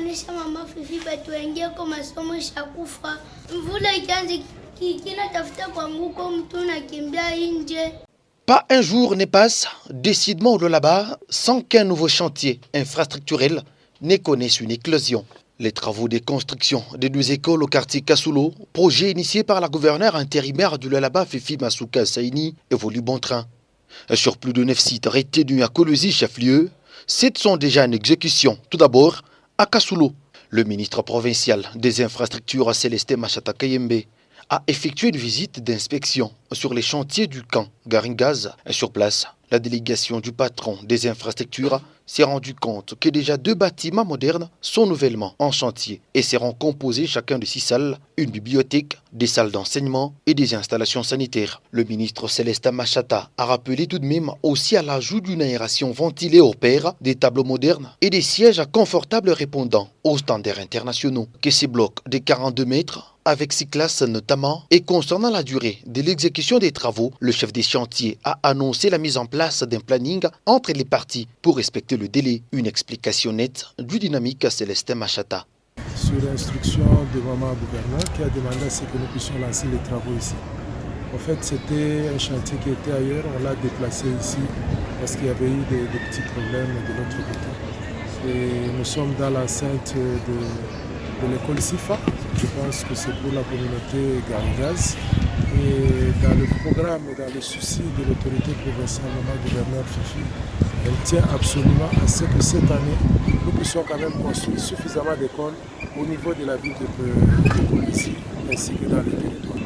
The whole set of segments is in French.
kuonesha mama Fifi batu waingia kwa masomo shakufa. Mvula ikianza kinatafuta kuanguka mtu nakimbia nje. Pas un jour ne passe, décidément au Lualaba, sans qu'un nouveau chantier infrastructurel ne connaisse une éclosion. Les travaux de construction des 2 écoles au quartier Kasoulo, projet initié par la gouverneure intérimaire du Lualaba, Fifi Masuka Saini, évolue bon train. Sur plus de 9 sites retenus à Kolwezi, chef-lieu, 7 sont déjà en exécution. Tout d'abord, à Kasoulo, le ministre provincial des infrastructures Célestin Machata Kayembe a effectué une visite d'inspection sur les chantiers du camp Garingaz. Sur place, la délégation du patron des infrastructures s'est rendu compte que déjà 2 bâtiments modernes sont nouvellement en chantier et seront composés chacun de 6 salles, une bibliothèque, des salles d'enseignement et des installations sanitaires. Le ministre Célestin Machata a rappelé tout de même aussi à l'ajout d'une aération ventilée au pair, des tableaux modernes et des sièges confortables répondant aux standards internationaux. Que ces blocs de 42 mètres avec 6 classes notamment. Et concernant la durée de l'exécution des travaux, le chef des chantiers a annoncé la mise en place d'un planning entre les parties pour respecter le délai. Une explication nette du dynamique à Célestin Machata. Sur l'instruction de maman gouverneur qui a demandé à ce que nous puissions lancer les travaux ici. En fait, c'était un chantier qui était ailleurs, on l'a déplacé ici parce qu'il y avait eu des petits problèmes de l'autre côté. Et nous sommes dans l'enceinte de l'école SIFA. Je pense que c'est pour la communauté Garingaz. Et dans le programme et dans le souci de l'autorité provinciale, maman gouverneur Fifi, elle tient absolument à ce que cette année, nous puissions quand même construire suffisamment d'écoles au niveau de la ville de Kolwezi ainsi que dans le territoire.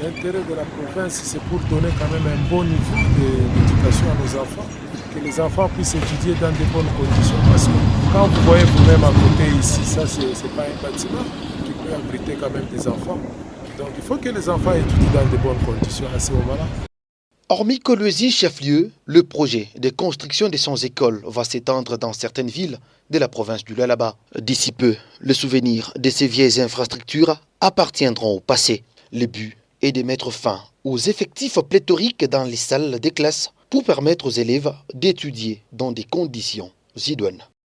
L'intérêt de la province, c'est pour donner quand même un bon niveau d'éducation à nos enfants, que les enfants puissent étudier dans de bonnes conditions. Parce que quand vous voyez vous-même à côté ici, ça c'est pas un bâtiment qui peut abriter quand même des enfants. Donc il faut que les enfants étudient dans de bonnes conditions à ce moment-là. Hormis Kolwezi, chef-lieu, le projet de construction de 100 écoles va s'étendre dans certaines villes de la province du Lualaba. D'ici peu, le souvenir de ces vieilles infrastructures appartiendront au passé. Le but est de mettre fin aux effectifs pléthoriques dans les salles des classes pour permettre aux élèves d'étudier dans des conditions idoines.